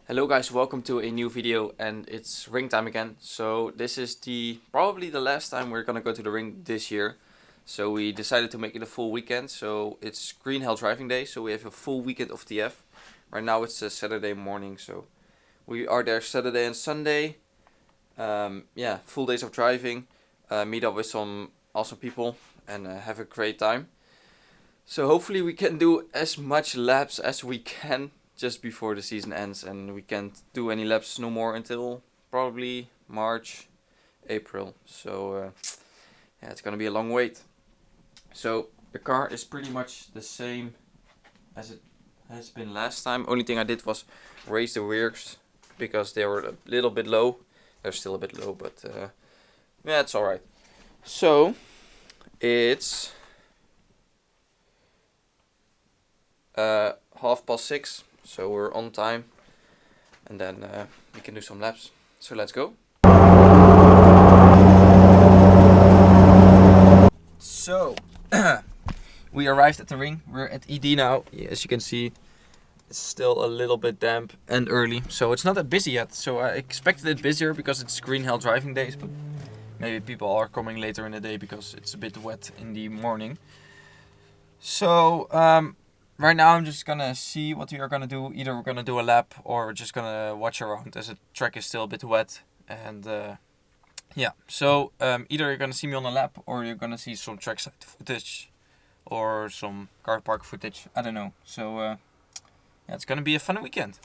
Hello guys, welcome to a new video, and it's ring time again. So this is probably the last time we're gonna go to the ring this year. So we decided to make it a full weekend. So it's Green Hell Driving Day, so we have a full weekend of TF. Right now it's a Saturday morning, so we are there Saturday and Sunday. Yeah, full days of driving, meet up with some awesome people and have a great time. So hopefully we can do as much laps as we can just before the season ends, and we can't do any laps no more until probably March, April. So yeah, it's gonna be a long wait. So the car is pretty much the same as it has been last time. Only thing I did was raise the rears because they were a little bit low. They're still a bit low, but yeah, it's alright. So it's 6:30, so we're on time, and then we can do some laps. So let's go. So we arrived at the ring. We're at ED now. As you can see, it's still a little bit damp and early, so it's not that busy yet. So I expected it busier because it's Green Hell Driving Days, but maybe people are coming later in the day because it's a bit wet in the morning. So right now I'm just gonna see what we are gonna do. Either we're gonna do a lap or we're just gonna watch around, as the track is still a bit wet. And yeah, so either you're gonna see me on a lap or you're gonna see some trackside footage or some car park footage. I don't know. So yeah, it's gonna be a fun weekend.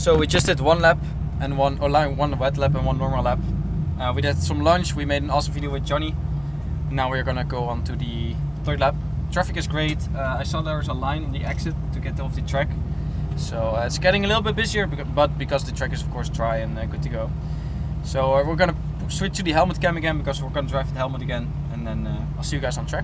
So we just did one lap and one wet lap and one normal lap. We did some lunch. We made an awesome video with Johnny. Now we're gonna go on to the third lap. Traffic is great. I saw there was a line on the exit to get off the track. So it's getting a little bit busier, but because the track is of course dry and good to go. So we're gonna switch to the helmet cam again because we're gonna drive the helmet again, and then I'll see you guys on track.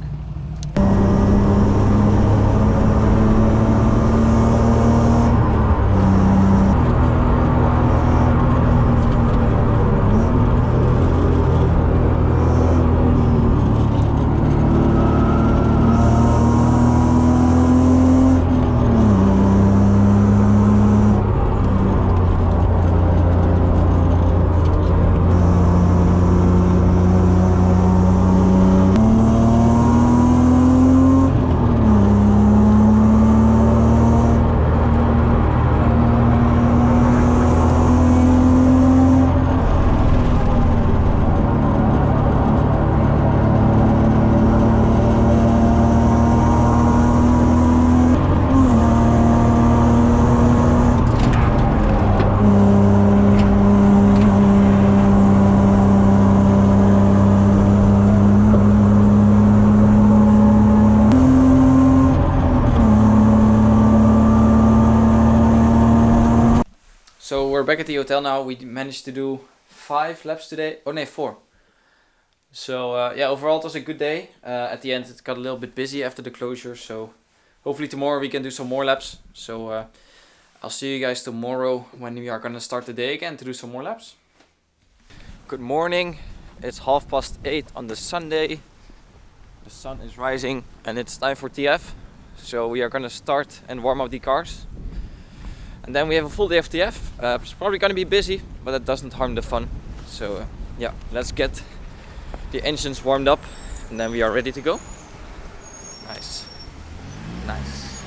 So we're back at the hotel now. We managed to do 5 laps today. Oh no, 4. So yeah, overall it was a good day. At the end it got a little bit busy after the closure, so hopefully tomorrow we can do some more laps. So I'll see you guys tomorrow when we are gonna start the day again to do some more laps. Good morning. It's 8:30 on the Sunday. The sun is rising and it's time for TF. So we are gonna start and warm up the cars. And then we have a full day of TF. It's probably gonna be busy, but that doesn't harm the fun. So yeah, let's get the engines warmed up and then we are ready to go. Nice. Nice.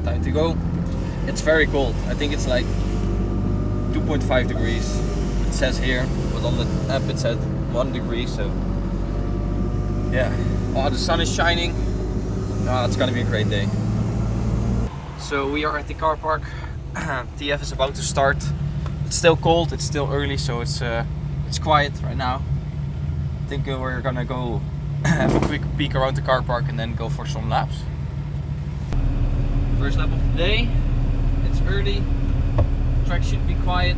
Time to go. It's very cold. I think it's like 2.5 degrees. It says here, but on the app it said 1 degree, so yeah. Oh, the sun is shining. It's gonna be a great day. So we are at the car park. TF is about to start. It's still cold, it's still early, so it's quiet right now. I think we're gonna go have a quick peek around the car park and then go for some laps. First lap of the day. It's early. Track should be quiet.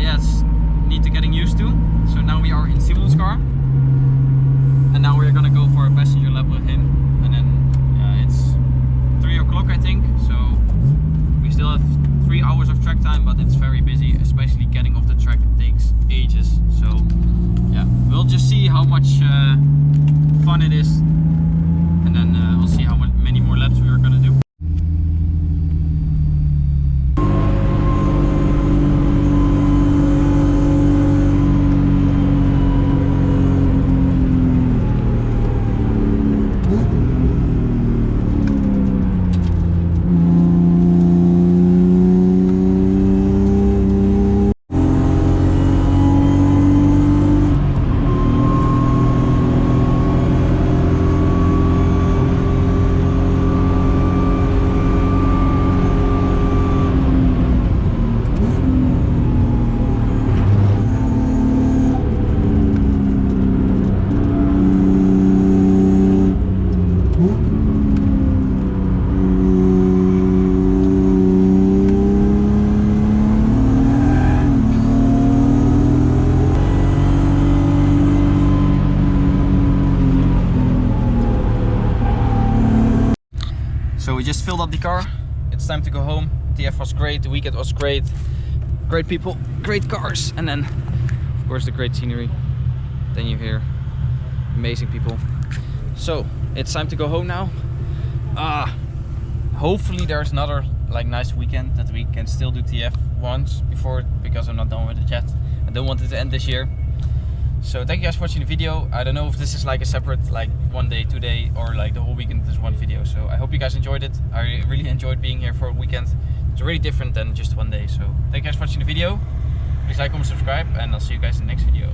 yeah, it's need to getting used to. So now we are in Simon's car. And now we're gonna go for a passenger lap with him, and then it's 3 o'clock I think, so we still have 3 hours of track time, but it's very busy, especially getting off the track takes ages. So yeah, we'll just see how much fun it is, and then we'll see how many more laps we are gonna do. So we just filled up the car. It's time to go home. TF was great, the weekend was great. Great people, great cars, and then of course the great scenery. Then you hear amazing people. So it's time to go home now. Hopefully there's another like nice weekend that we can still do TF once before, because I'm not done with it yet. I don't want it to end this year. So thank you guys for watching the video. I don't know if this is like a separate like 1 day, 2 day, or like the whole weekend is one video. So I hope you guys enjoyed it. I really enjoyed being here for a weekend. It's really different than just 1 day. So thank you guys for watching the video. Please like, comment, subscribe, and I'll see you guys in the next video.